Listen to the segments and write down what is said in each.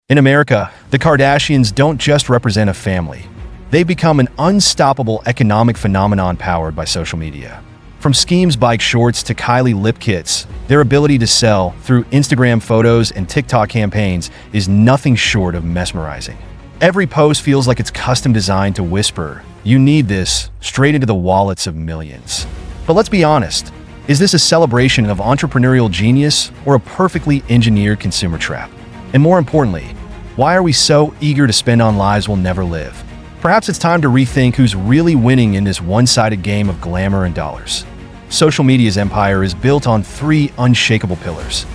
In America, the Kardashians don't just represent a family. They've become an unstoppable economic phenomenon powered by social media. From Skims bike shorts to Kylie lip kits, their ability to sell through Instagram photos and TikTok campaigns is nothing short of mesmerizing. Every post feels like it's custom designed to whisper, "You need this," straight into the wallets of millions. But let's be honest, is this a celebration of entrepreneurial genius or a perfectly engineered consumer trap? And more importantly, why are we so eager to spend on lives we'll never live? Perhaps it's time to rethink who's really winning in this one-sided game of glamour and dollars. Social media's empire is built on three unshakable pillars: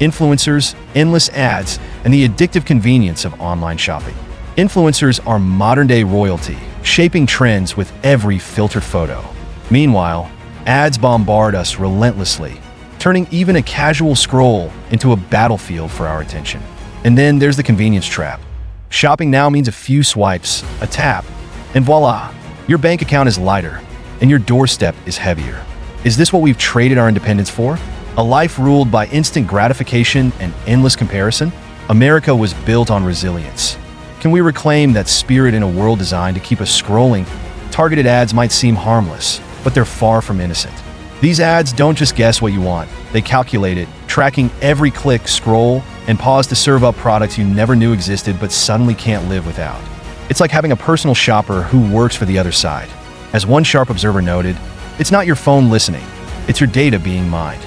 influencers, endless ads, and the addictive convenience of online shopping. Influencers are modern-day royalty, shaping trends with every filtered photo. Meanwhile, ads bombard us relentlessly, turning even a casual scroll into a battlefield for our attention. And then there's the convenience trap. Shopping now means a few swipes, a tap, and voila, your bank account is lighter, and your doorstep is heavier. Is this what we've traded our independence for? A life ruled by instant gratification and endless comparison? America was built on resilience. Can we reclaim that spirit in a world designed to keep us scrolling? Targeted ads might seem harmless, but they're far from innocent. These ads don't just guess what you want, they calculate it, tracking every click, scroll, and pause to serve up products you never knew existed but suddenly can't live without. It's like having a personal shopper who works for the other side. As one sharp observer noted, it's not your phone listening, it's your data being mined.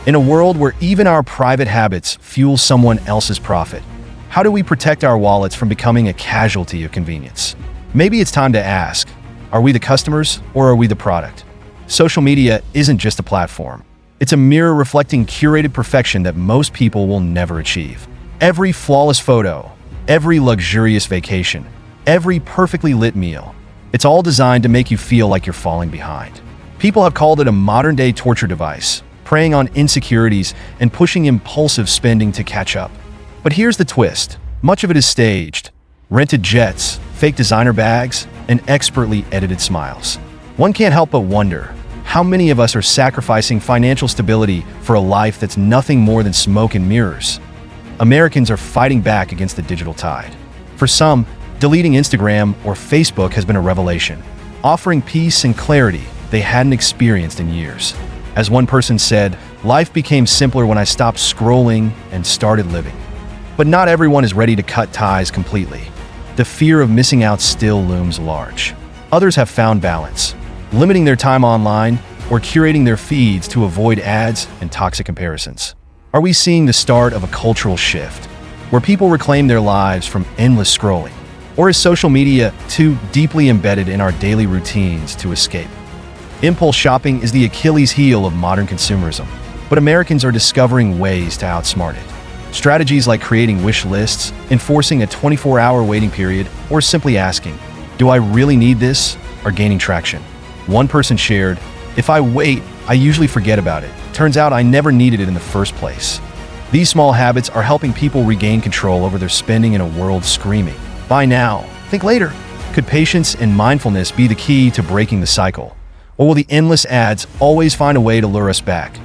In a world where even our private habits fuel someone else's profit, how do we protect our wallets from becoming a casualty of convenience? Maybe it's time to ask, are we the customers or are we the product? Social media isn't just a platform. It's a mirror reflecting curated perfection that most people will never achieve. Every flawless photo, every luxurious vacation, every perfectly lit meal, it's all designed to make you feel like you're falling behind. People have called it a modern-day torture device, preying on insecurities and pushing impulsive spending to catch up. But here's the twist. Much of it is staged. Rented jets, fake designer bags, and expertly edited smiles. One can't help but wonder, how many of us are sacrificing financial stability for a life that's nothing more than smoke and mirrors? Americans are fighting back against the digital tide. For some, deleting Instagram or Facebook has been a revelation, offering peace and clarity they hadn't experienced in years. As one person said, life became simpler when I stopped scrolling and started living. But not everyone is ready to cut ties completely. The fear of missing out still looms large. Others have found balance, limiting their time online or curating their feeds to avoid ads and toxic comparisons. Are we seeing the start of a cultural shift, where people reclaim their lives from endless scrolling? Or is social media too deeply embedded in our daily routines to escape? Impulse shopping is the Achilles heel of modern consumerism, but Americans are discovering ways to outsmart it. Strategies like creating wish lists, enforcing a 24-hour waiting period, or simply asking, "Do I really need this?" are gaining traction. One person shared, "If I wait, I usually forget about it. Turns out I never needed it in the first place." These small habits are helping people regain control over their spending in a world screaming, "Buy now, think later." Could patience and mindfulness be the key to breaking the cycle? Or will the endless ads always find a way to lure us back?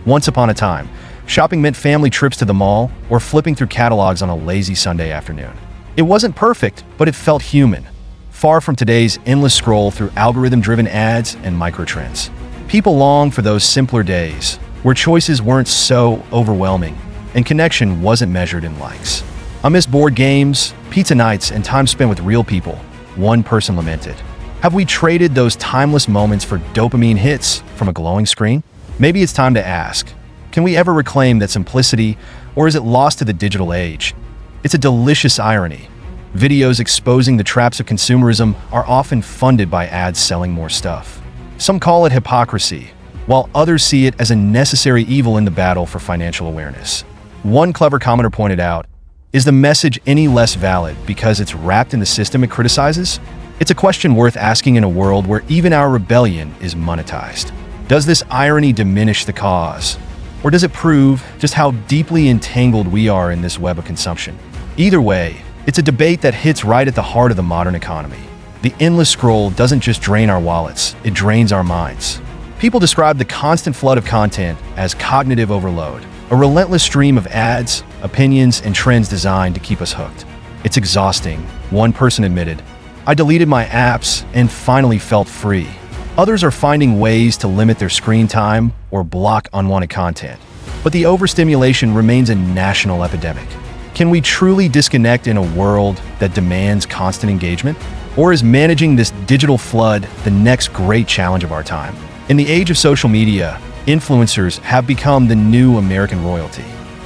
Once upon a time, shopping meant family trips to the mall or flipping through catalogs on a lazy Sunday afternoon. It wasn't perfect, but it felt human. Far from today's endless scroll through algorithm-driven ads and microtrends. People long for those simpler days, where choices weren't so overwhelming and connection wasn't measured in likes. "I miss board games, pizza nights, and time spent with real people," one person lamented. Have we traded those timeless moments for dopamine hits from a glowing screen? Maybe it's time to ask, can we ever reclaim that simplicity, or is it lost to the digital age? It's a delicious irony. Videos exposing the traps of consumerism are often funded by ads selling more stuff. Some call it hypocrisy, while others see it as a necessary evil in the battle for financial awareness. One clever commenter pointed out, is the message any less valid because it's wrapped in the system it criticizes? It's a question worth asking in a world where even our rebellion is monetized. Does this irony diminish the cause? Or does it prove just how deeply entangled we are in this web of consumption? Either way, it's a debate that hits right at the heart of the modern economy. The endless scroll doesn't just drain our wallets, it drains our minds. People describe the constant flood of content as cognitive overload, A relentless stream of ads, opinions, and trends designed to keep us hooked. It's exhausting, one person admitted. I deleted my apps and finally felt free. Others are finding ways to limit their screen time or block unwanted content. But the overstimulation remains a national epidemic. Can we truly disconnect in a world that demands constant engagement? Or is managing this digital flood the next great challenge of our time? In the age of social media, influencers have become the new American royalty.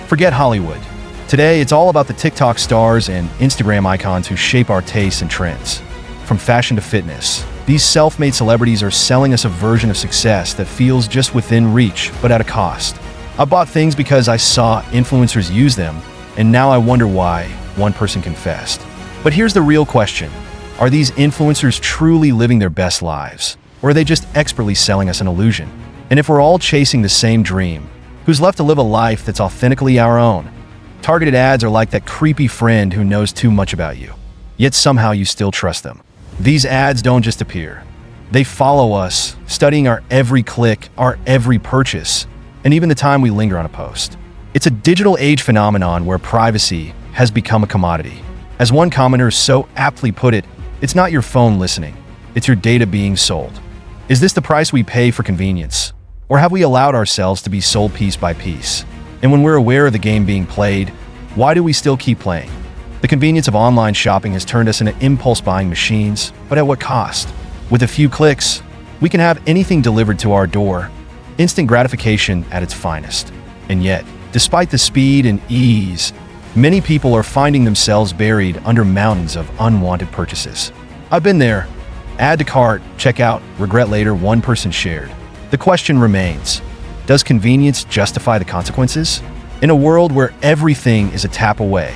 Forget Hollywood. Today, it's all about the TikTok stars and Instagram icons who shape our tastes and trends. From fashion to fitness, these self-made celebrities are selling us a version of success that feels just within reach, but at a cost. I bought things because I saw influencers use them, and now I wonder why, one person confessed. But here's the real question. Are these influencers truly living their best lives? Or are they just expertly selling us an illusion? And if we're all chasing the same dream, who's left to live a life that's authentically our own? Targeted ads are like that creepy friend who knows too much about you, yet somehow you still trust them. These ads don't just appear. They follow us, studying our every click, our every purchase, and even the time we linger on a post. It's a digital age phenomenon where privacy has become a commodity. As one commenter so aptly put it, it's not your phone listening, it's your data being sold. Is this the price we pay for convenience? Or have we allowed ourselves to be sold piece by piece? And when we're aware of the game being played, why do we still keep playing? The convenience of online shopping has turned us into impulse buying machines, but at what cost? With a few clicks, we can have anything delivered to our door, instant gratification at its finest. And yet, despite the speed and ease, many people are finding themselves buried under mountains of unwanted purchases. I've been there. Add to cart, checkout, regret later, one person shared. The question remains, does convenience justify the consequences? In a world where everything is a tap away,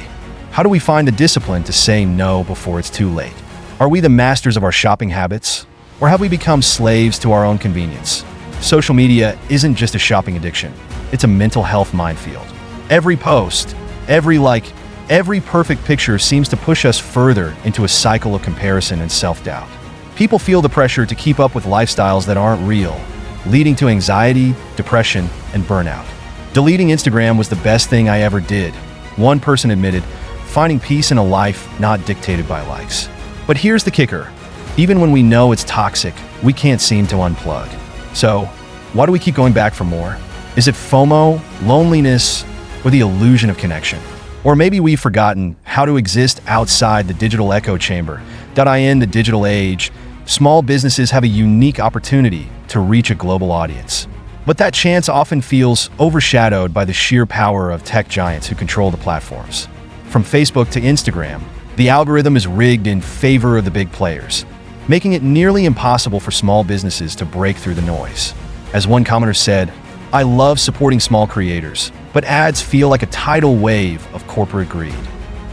how do we find the discipline to say no before it's too late? Are we the masters of our shopping habits? Or have we become slaves to our own convenience? Social media isn't just a shopping addiction. It's a mental health minefield. Every post, every like, every perfect picture seems to push us further into a cycle of comparison and self-doubt. People feel the pressure to keep up with lifestyles that aren't real, leading to anxiety, depression, and burnout. Deleting Instagram was the best thing I ever did, one person admitted, finding peace in a life not dictated by likes. But here's the kicker. Even when we know it's toxic, we can't seem to unplug. So, why do we keep going back for more? Is it FOMO, loneliness, or the illusion of connection? Or maybe we've forgotten how to exist outside the digital echo chamber. In the digital age, small businesses have a unique opportunity to reach a global audience. But that chance often feels overshadowed by the sheer power of tech giants who control the platforms. From Facebook to Instagram, the algorithm is rigged in favor of the big players, making it nearly impossible for small businesses to break through the noise. As one commenter said, "I love supporting small creators, but ads feel like a tidal wave of corporate greed."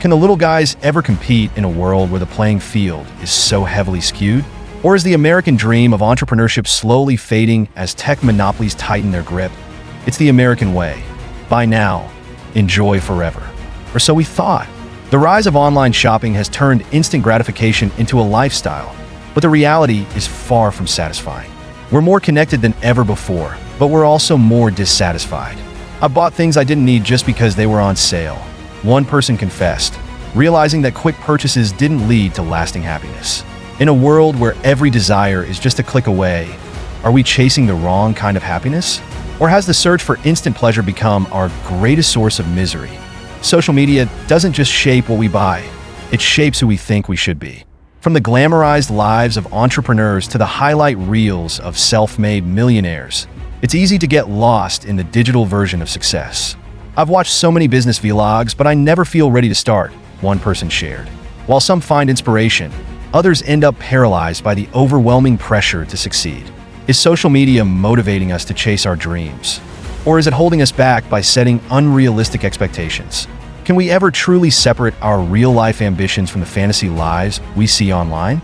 Can the little guys ever compete in a world where the playing field is so heavily skewed? Or is the American dream of entrepreneurship slowly fading as tech monopolies tighten their grip? It's the American way. Buy now, enjoy forever. Or so we thought. The rise of online shopping has turned instant gratification into a lifestyle, but the reality is far from satisfying. We're more connected than ever before, but we're also more dissatisfied. I bought things I didn't need just because they were on sale. One person confessed, realizing that quick purchases didn't lead to lasting happiness. In a world where every desire is just a click away, are we chasing the wrong kind of happiness? Or has the search for instant pleasure become our greatest source of misery? Social media doesn't just shape what we buy, it shapes who we think we should be. From the glamorized lives of entrepreneurs to the highlight reels of self-made millionaires, it's easy to get lost in the digital version of success. I've watched so many business vlogs, but I never feel ready to start, one person shared. While some find inspiration, others end up paralyzed by the overwhelming pressure to succeed. Is social media motivating us to chase our dreams? Or is it holding us back by setting unrealistic expectations? Can we ever truly separate our real-life ambitions from the fantasy lives we see online?